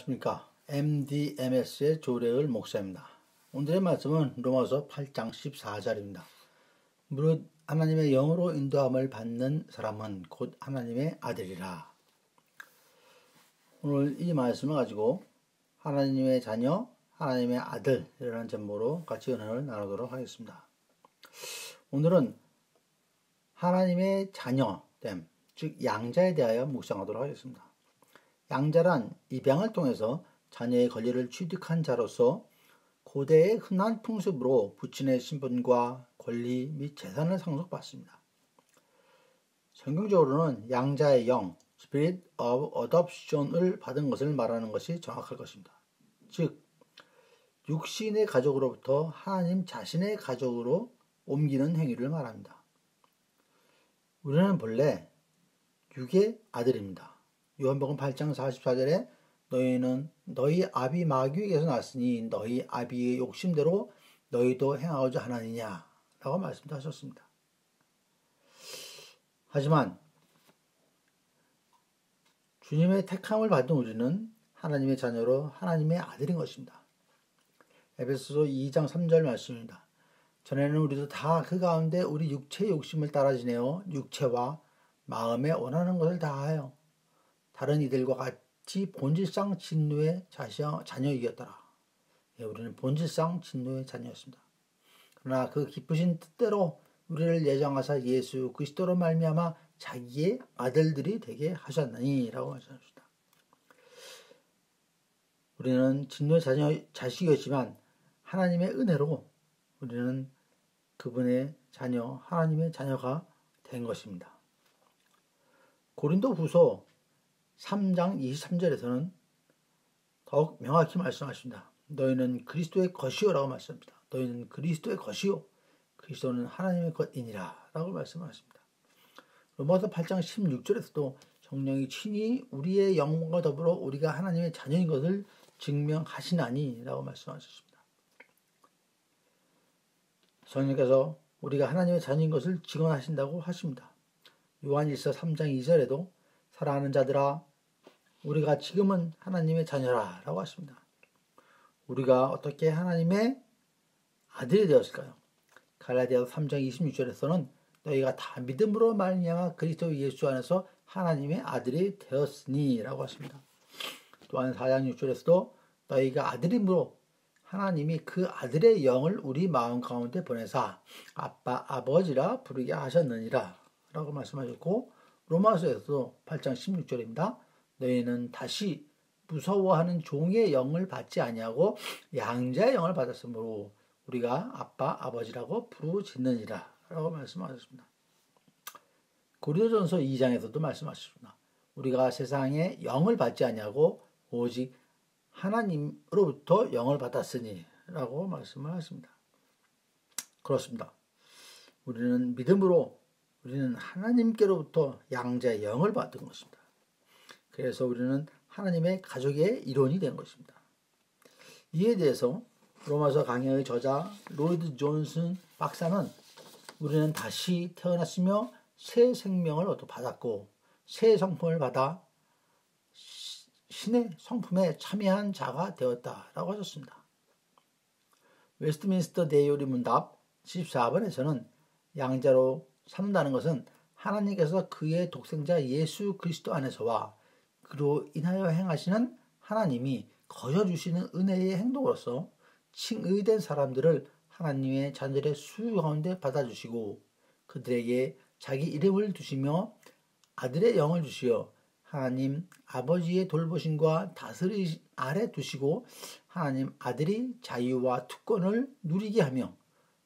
안녕하십니까. MDMS의 조례을 목사입니다. 오늘의 말씀은 로마서 8장 14절입니다. 무릇 하나님의 영으로 인도함을 받는 사람은 곧 하나님의 아들이라. 오늘 이 말씀을 가지고 하나님의 자녀, 하나님의 아들이라는 제목으로 같이 은혜를 나누도록 하겠습니다. 오늘은 하나님의 자녀됨, 즉 양자에 대하여 묵상하도록 하겠습니다. 양자란 입양을 통해서 자녀의 권리를 취득한 자로서 고대의 흔한 풍습으로 부친의 신분과 권리 및 재산을 상속받습니다. 성경적으로는 양자의 영, Spirit of Adoption을 받은 것을 말하는 것이 정확할 것입니다. 즉, 육신의 가족으로부터 하나님 자신의 가족으로 옮기는 행위를 말합니다. 우리는 본래 육의 아들입니다. 요한복음 8장 44절에 너희는 너희 아비 마귀에게서 났으니 너희 아비의 욕심대로 너희도 행하고자 하느니냐 라고 말씀하셨습니다. 하지만 주님의 택함을 받은 우리는 하나님의 자녀로 하나님의 아들인 것입니다. 에베소서 2장 3절 말씀입니다. 전에는 우리도 다 그 가운데 우리 육체의 욕심을 따라 지내어 육체와 마음에 원하는 것을 다하여 다른 이들과 같이 본질상 진노의 자녀이었더라. 우리는 본질상 진노의 자녀였습니다. 그러나 그 기쁘신 뜻대로 우리를 예정하사 예수 그리스도로 말미암아 자기의 아들들이 되게 하셨느니 라고 말씀하십니다. 우리는 진노의 자식이었지만 하나님의 은혜로 우리는 그분의 자녀, 하나님의 자녀가 된 것입니다. 고린도후서 3장 23절에서는 더욱 명확히 말씀하십니다. 너희는 그리스도의 것이요 라고 말씀합니다. 너희는 그리스도의 것이요 그리스도는 하나님의 것이니라 라고 말씀하십니다. 로마서 8장 16절에서도 성령이 친히 우리의 영과 더불어 우리가 하나님의 자녀인 것을 증명하시나니 라고 말씀하셨습니다. 성령께서 우리가 하나님의 자녀인 것을 증언하신다고 하십니다. 요한일서 3장 2절에도 사랑하는 자들아 우리가 지금은 하나님의 자녀라 라고 하십니다. 우리가 어떻게 하나님의 아들이 되었을까요? 갈라디아서 3장 26절에서는 너희가 다 믿음으로 말미암아 그리스도 예수 안에서 하나님의 아들이 되었으니 라고 하십니다. 또한 4장 6절에서도 너희가 아들임으로 하나님이 그 아들의 영을 우리 마음 가운데 보내사 아빠 아버지라 부르게 하셨느니라 라고 말씀하셨고, 로마서에서도 8장 16절입니다. 너희는 다시 무서워하는 종의 영을 받지 아니하고 양자의 영을 받았으므로 우리가 아빠 아버지라고 부르짖느니라 라고 말씀하셨습니다. 고린도전서 2장에서도 말씀하셨습니다. 우리가 세상의 영을 받지 아니하고 오직 하나님으로부터 영을 받았으니 라고 말씀을 하십니다. 그렇습니다. 우리는 믿음으로 우리는 하나님께로부터 양자의 영을 받은 것입니다. 그래서 우리는 하나님의 가족의 일원이 된 것입니다. 이에 대해서 로마서 강해의 저자 로이드 존슨 박사는 우리는 다시 태어났으며 새 생명을 받았고 새 성품을 받아 신의 성품에 참여한 자가 되었다라고 하셨습니다. 웨스트민스터 대요리 문답 14번에서는 양자로 삼는다는 것은 하나님께서 그의 독생자 예수 그리스도 안에서와 그로 인하여 행하시는 하나님이 거저 주시는 은혜의 행동으로서 칭의된 사람들을 하나님의 자녀의 수요 가운데 받아주시고 그들에게 자기 이름을 두시며 아들의 영을 주시어 하나님 아버지의 돌보심과 다스림 아래 두시고 하나님 아들이 자유와 특권을 누리게 하며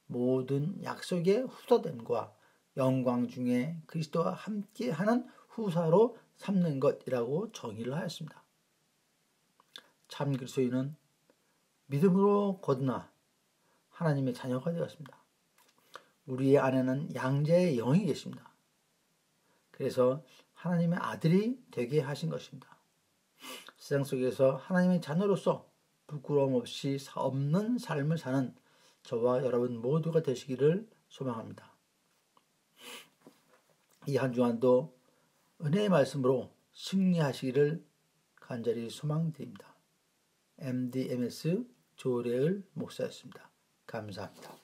모든 약속의 후사됨과 영광 중에 그리스도와 함께하는 후사로 삼는 것이라고 정의를 하였습니다. 참 그리스도인은 믿음으로 거듭나 하나님의 자녀가 되었습니다. 우리의 안에는 양자의 영이 계십니다. 그래서 하나님의 아들이 되게 하신 것입니다. 세상 속에서 하나님의 자녀로서 부끄러움 없이 없는 삶을 사는 저와 여러분 모두가 되시기를 소망합니다. 이 한 주간도 은혜의 말씀으로 승리하시기를 간절히 소망드립니다. MD, MS 조례을 목사였습니다. 감사합니다.